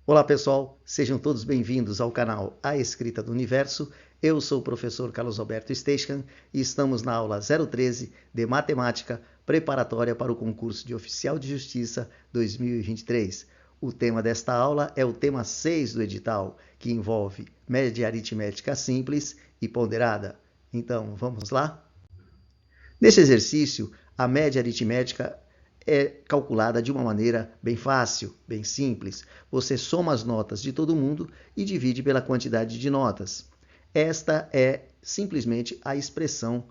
Olá pessoal, sejam todos bem-vindos ao canal A Escrita do Universo. Eu sou o professor Carlos Alberto Steichen e estamos na aula 013 de Matemática preparatória para o concurso de Oficial de Justiça 2023. O tema desta aula é o tema 6 do edital, que envolve média aritmética simples e ponderada. Então, vamos lá? Neste exercício, a média aritmética é calculada de uma maneira bem fácil, bem simples. Você soma as notas de todo mundo e divide pela quantidade de notas. Esta é simplesmente a expressão,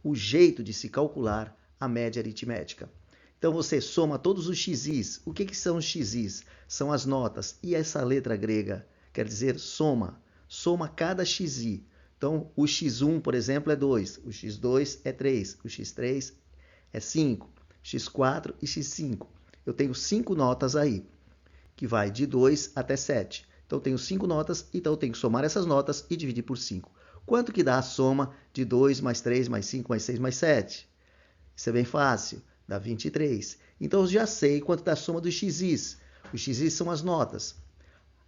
o jeito de se calcular a média aritmética. Então você soma todos os xis. O que são os xis? São as notas. E essa letra grega quer dizer soma. Soma cada xi. Então o x1, por exemplo, é 2, o x2 é 3, o x3 é 5. x4 e x5. Eu tenho 5 notas aí, que vai de 2 até 7. Então, eu tenho 5 notas, então eu tenho que somar essas notas e dividir por 5. Quanto que dá a soma de 2 mais 3 mais 5 mais 6 mais 7? Isso é bem fácil, dá 23. Então, eu já sei quanto dá a soma dos xis. Os xis são as notas.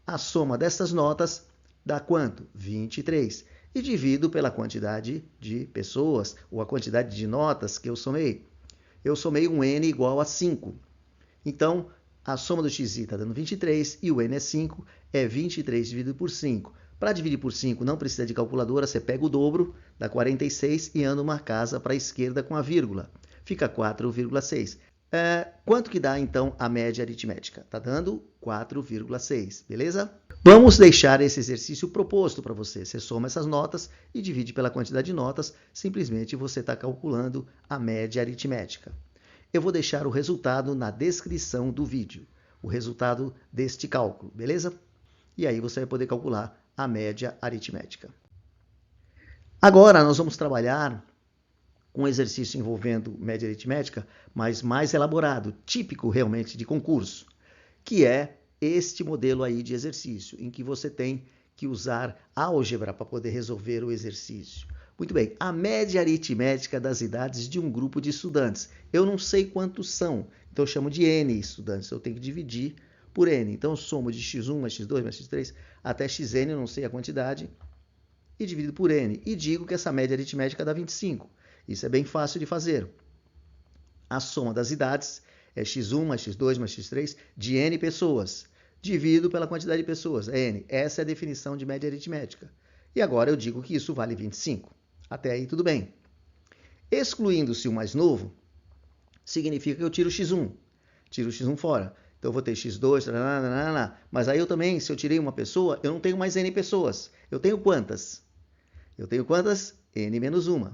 A soma dessas notas dá quanto? 23. E divido pela quantidade de pessoas, ou a quantidade de notas que eu somei. Eu somei um n igual a 5. Então, a soma do xi está dando 23 e o n é 5, é 23 dividido por 5. Para dividir por 5 não precisa de calculadora, você pega o dobro, dá 46 e anda uma casa para a esquerda com a vírgula. Fica 4,6. Quanto que dá, então, a média aritmética? Está dando 4,6, beleza? Vamos deixar esse exercício proposto para você. Você soma essas notas e divide pela quantidade de notas. Simplesmente você está calculando a média aritmética. Eu vou deixar o resultado na descrição do vídeo. O resultado deste cálculo, beleza? E aí você vai poder calcular a média aritmética. Agora nós vamos trabalhar um exercício envolvendo média aritmética, mas mais elaborado, típico realmente de concurso, que é este modelo aí de exercício, em que você tem que usar álgebra para poder resolver o exercício. Muito bem, a média aritmética das idades de um grupo de estudantes. Eu não sei quantos são, então eu chamo de N estudantes, eu tenho que dividir por N. Então eu somo de x1 mais x2 mais x3 até xn, eu não sei a quantidade, e divido por N. E digo que essa média aritmética dá 25. Isso é bem fácil de fazer. A soma das idades é x1 mais x2 mais x3 de n pessoas. Divido pela quantidade de pessoas, é n. Essa é a definição de média aritmética. E agora eu digo que isso vale 25. Até aí tudo bem. Excluindo-se o mais novo, significa que eu tiro o x1. Tiro o x1 fora. Então eu vou ter x2, mas aí eu também, se eu tirei uma pessoa, eu não tenho mais n pessoas. Eu tenho quantas? Eu tenho quantas? N menos 1.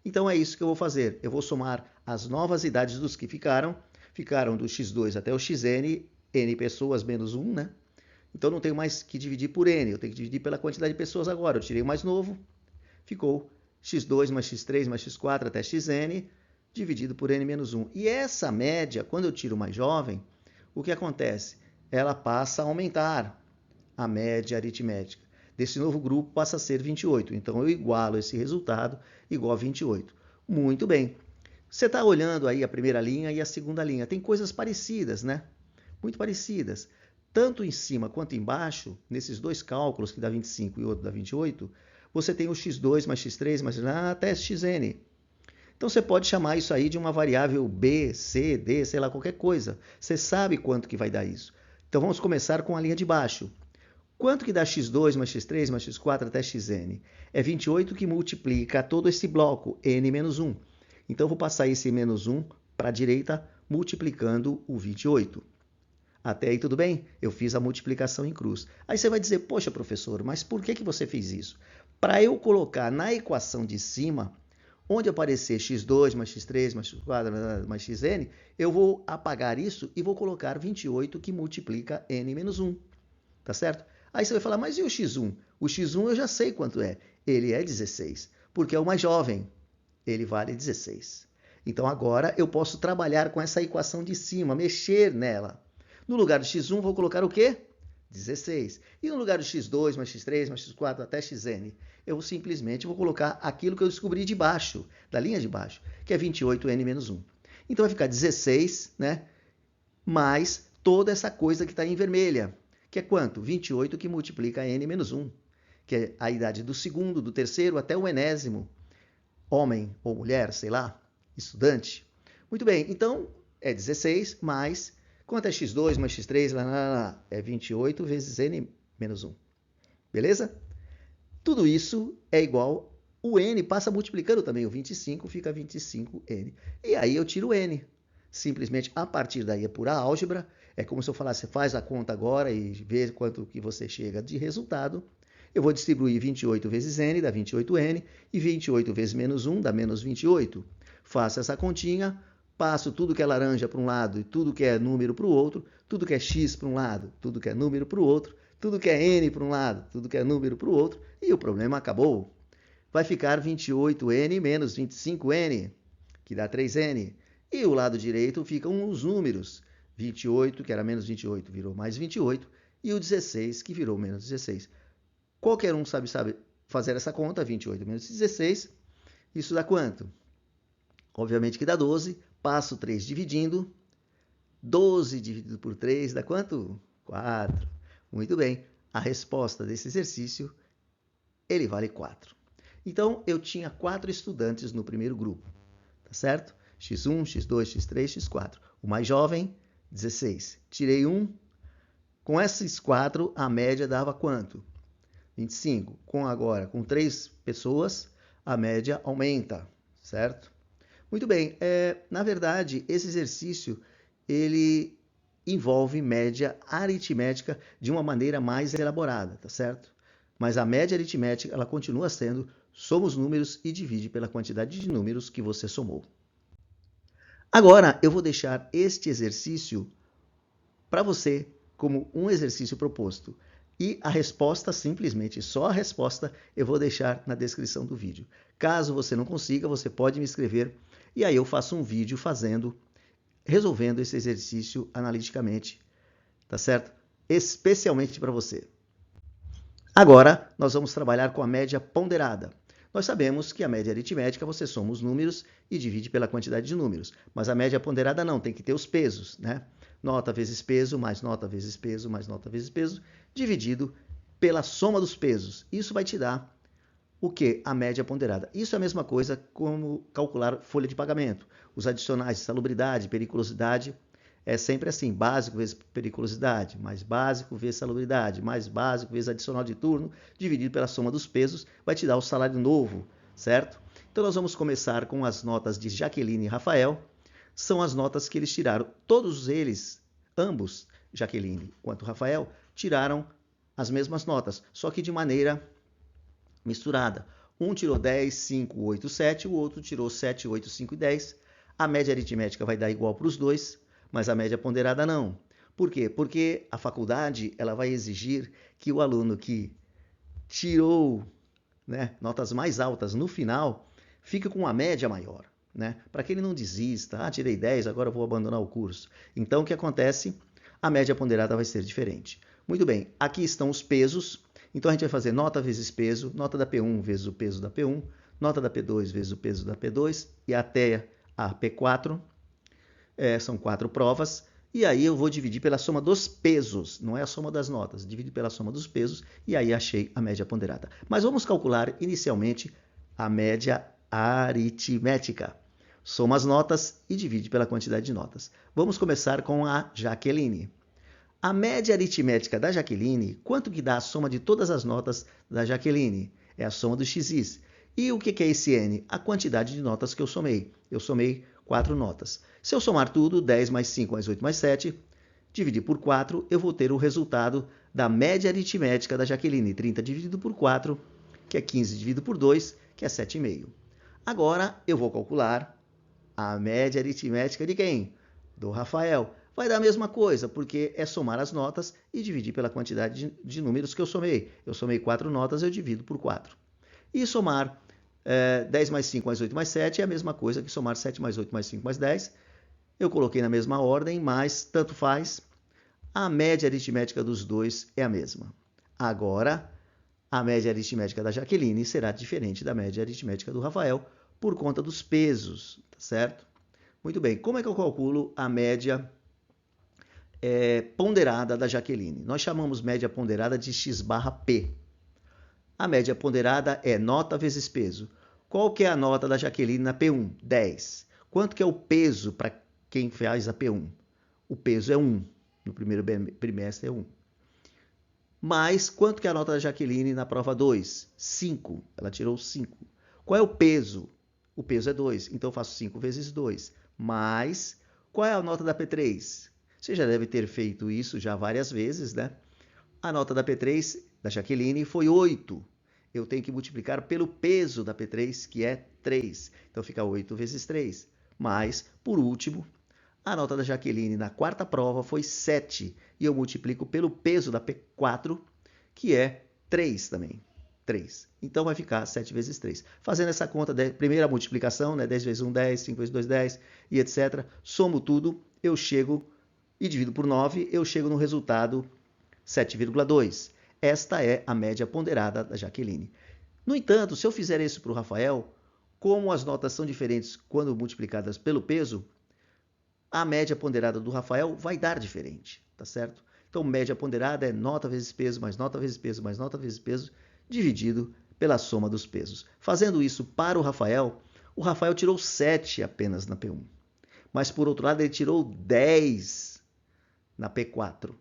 Então é isso que eu vou fazer. Eu vou somar as novas idades dos que ficaram. Ficaram do x2 até o xn, n pessoas menos 1, né? Então não tenho mais que dividir por n, eu tenho que dividir pela quantidade de pessoas agora. Eu tirei o mais novo, ficou x2 mais x3 mais x4 até xn, dividido por n menos 1. E essa média, quando eu tiro o mais jovem, o que acontece? Ela passa a aumentar a média aritmética. Desse novo grupo passa a ser 28. Então eu igualo esse resultado igual a 28. Muito bem. Você está olhando aí a primeira linha e a segunda linha. Tem coisas parecidas, né? Muito parecidas. Tanto em cima quanto embaixo, nesses dois cálculos, que dá 25 e o outro dá 28, você tem o x2 mais x3 mais até xn. Então você pode chamar isso aí de uma variável b, c, d, sei lá, qualquer coisa. Você sabe quanto que vai dar isso. Então vamos começar com a linha de baixo. Quanto que dá x2 mais x3 mais x4 até xn? É 28 que multiplica todo esse bloco, n menos 1. Então, eu vou passar esse menos 1 para a direita, multiplicando o 28. Até aí, tudo bem? Eu fiz a multiplicação em cruz. Aí você vai dizer, poxa, professor, mas por que você fez isso? Para eu colocar na equação de cima, onde aparecer x2 mais x3 mais x4 mais xn, eu vou apagar isso e vou colocar 28 que multiplica n menos 1. Tá certo? Aí você vai falar, mas e o x1? O x1 eu já sei quanto é. Ele é 16, porque é o mais jovem. Ele vale 16. Então agora eu posso trabalhar com essa equação de cima, mexer nela. No lugar do x1 vou colocar o quê? 16. E no lugar do x2 mais x3 mais x4 até xn, eu simplesmente vou colocar aquilo que eu descobri de baixo, da linha de baixo, que é 28n menos 1. Então vai ficar 16, né? Mais toda essa coisa que está em vermelha, que é quanto? 28 que multiplica n menos 1, que é a idade do segundo, do terceiro até o enésimo, homem ou mulher, sei lá, estudante. Muito bem, então é 16 mais, quanto é x2 mais x3, é 28 vezes n menos 1. Beleza? Tudo isso é igual, o n passa multiplicando também, o 25 fica 25n. E aí eu tiro o n. Simplesmente, a partir daí é pura álgebra, é como se eu falasse, faz a conta agora e vê quanto que você chega de resultado. Eu vou distribuir 28 vezes n, dá 28n, e 28 vezes menos 1 dá menos 28. Faço essa continha, passo tudo que é laranja para um lado e tudo que é número para o outro, tudo que é x para um lado, tudo que é número para o outro, tudo que é n para um lado, tudo que é número para o outro, e o problema acabou. Vai ficar 28n menos 25n, que dá 3n. E o lado direito ficam os números. 28, que era menos 28, virou mais 28, e o 16, que virou menos 16. Qualquer um sabe fazer essa conta, 28 menos 16, isso dá quanto? Obviamente que dá 12, passo 3 dividindo, 12 dividido por 3 dá quanto? 4. Muito bem, a resposta desse exercício, ele vale 4. Então, eu tinha 4 estudantes no primeiro grupo, tá certo? x1, x2, x3, x4. O mais jovem, 16. Tirei 1. Com esses 4, a média dava quanto? 25. Com 3 pessoas, a média aumenta, certo? Muito bem. Na verdade, esse exercício, ele envolve média aritmética de uma maneira mais elaborada, tá certo? Mas a média aritmética, ela continua sendo, soma os números e divide pela quantidade de números que você somou. Agora, eu vou deixar este exercício para você como um exercício proposto. E a resposta, simplesmente, só a resposta, eu vou deixar na descrição do vídeo. Caso você não consiga, você pode me escrever e aí eu faço um vídeo resolvendo esse exercício analiticamente, tá certo? Especialmente para você. Agora, nós vamos trabalhar com a média ponderada. Nós sabemos que a média aritmética você soma os números e divide pela quantidade de números, mas a média ponderada não, tem que ter os pesos, né? Nota vezes peso, mais nota vezes peso, mais nota vezes peso, dividido pela soma dos pesos. Isso vai te dar o quê? A média ponderada. Isso é a mesma coisa como calcular folha de pagamento. Os adicionais de salubridade, periculosidade, é sempre assim, básico vezes periculosidade, mais básico vezes salubridade, mais básico vezes adicional de turno, dividido pela soma dos pesos, vai te dar o salário novo, certo? Então nós vamos começar com as notas de Jaqueline e Rafael. São as notas que eles tiraram. Todos eles, ambos, Jaqueline quanto Rafael, tiraram as mesmas notas, só que de maneira misturada. Um tirou 10, 5, 8, 7, o outro tirou 7, 8, 5 e 10. A média aritmética vai dar igual para os dois, mas a média ponderada não. Por quê? Porque a faculdade ela vai exigir que o aluno que tirou, né, notas mais altas no final fique com uma média maior, né? Para que ele não desista, tirei 10, agora eu vou abandonar o curso. Então, o que acontece? A média ponderada vai ser diferente. Muito bem, aqui estão os pesos. Então, a gente vai fazer nota vezes peso, nota da P1 vezes o peso da P1, nota da P2 vezes o peso da P2 e até a P4. São 4 provas. E aí eu vou dividir pela soma dos pesos, não é a soma das notas, dividir pela soma dos pesos e aí achei a média ponderada. Mas vamos calcular inicialmente a média aritmética. Soma as notas e divide pela quantidade de notas. Vamos começar com a Jaqueline. A média aritmética da Jaqueline, quanto que dá a soma de todas as notas da Jaqueline? É a soma do xis. E o que é esse n? A quantidade de notas que eu somei. Eu somei 4 notas. Se eu somar tudo, 10 mais 5 mais 8 mais 7, dividir por 4, eu vou ter o resultado da média aritmética da Jaqueline. 30 dividido por 4, que é 15 dividido por 2, que é 7,5. Agora, eu vou calcular a média aritmética de quem? Do Rafael. Vai dar a mesma coisa, porque é somar as notas e dividir pela quantidade de números que eu somei. Eu somei 4 notas, eu divido por 4. E somar 10 mais 5 mais 8 mais 7 é a mesma coisa que somar 7 mais 8 mais 5 mais 10. Eu coloquei na mesma ordem, mas tanto faz. A média aritmética dos dois é a mesma. Agora, a média aritmética da Jaqueline será diferente da média aritmética do Rafael por conta dos pesos, tá certo? Muito bem, como é que eu calculo a média ponderada da Jaqueline. Nós chamamos média ponderada de x barra P. A média ponderada é nota vezes peso. Qual que é a nota da Jaqueline na P1? 10. Quanto que é o peso para quem faz a P1? O peso é 1. No primeiro bimestre é 1. Mas quanto que é a nota da Jaqueline na prova 2? 5. Ela tirou 5. Qual é o peso? O peso é 2. Então eu faço 5 vezes 2. Mas qual é a nota da P3? Você já deve ter feito isso já várias vezes, né? A nota da P3, da Jaqueline, foi 8. Eu tenho que multiplicar pelo peso da P3, que é 3. Então fica 8 vezes 3. Mas, por último, a nota da Jaqueline na quarta prova foi 7. E eu multiplico pelo peso da P4, que é 3 também. 3. Então vai ficar 7 vezes 3. Fazendo essa conta, primeira multiplicação, né? 10 vezes 1, 10, 5 vezes 2, 10, e etc. Somo tudo, eu chego e divido por 9, eu chego no resultado 7,2. Esta é a média ponderada da Jaqueline. No entanto, se eu fizer isso para o Rafael, como as notas são diferentes quando multiplicadas pelo peso, a média ponderada do Rafael vai dar diferente, tá certo? Então, média ponderada é nota vezes peso, mais nota vezes peso, mais nota vezes peso, dividido pela soma dos pesos. Fazendo isso para o Rafael tirou 7 apenas na P1. Mas, por outro lado, ele tirou 10 na P4,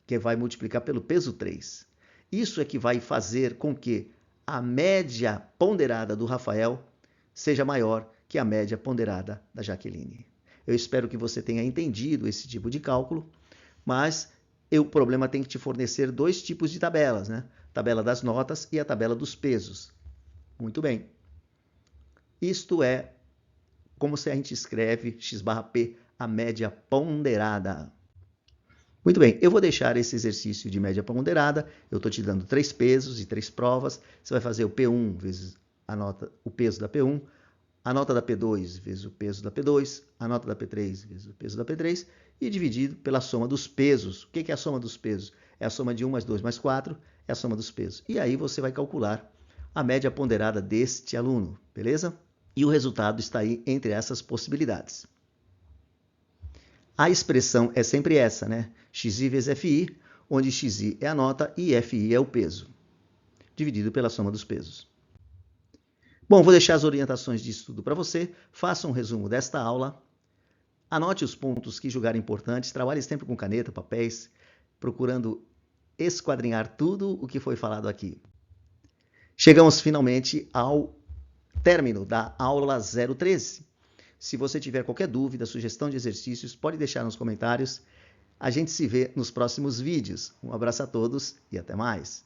que vai multiplicar pelo peso 3. Isso é que vai fazer com que a média ponderada do Rafael seja maior que a média ponderada da Jaqueline. Eu espero que você tenha entendido esse tipo de cálculo, mas o problema tem que te fornecer 2 tipos de tabelas, né? Tabela das notas e a tabela dos pesos. Muito bem. Isto é como se a gente escreve x barra P, a média ponderada. Muito bem, eu vou deixar esse exercício de média ponderada. Eu estou te dando 3 pesos e 3 provas. Você vai fazer o P1 vezes o peso da P1, a nota da P2 vezes o peso da P2, a nota da P3 vezes o peso da P3 e dividido pela soma dos pesos. O que é a soma dos pesos? É a soma de 1 mais 2 mais 4, é a soma dos pesos. E aí você vai calcular a média ponderada deste aluno, beleza? E o resultado está aí entre essas possibilidades. A expressão é sempre essa, né? Xi vezes Fi, onde Xi é a nota e Fi é o peso, dividido pela soma dos pesos. Bom, vou deixar as orientações de estudo para você. Faça um resumo desta aula. Anote os pontos que julgar importantes. Trabalhe sempre com caneta, papéis, procurando esquadrinhar tudo o que foi falado aqui. Chegamos finalmente ao término da aula 013. Se você tiver qualquer dúvida, sugestão de exercícios, pode deixar nos comentários. A gente se vê nos próximos vídeos. Um abraço a todos e até mais.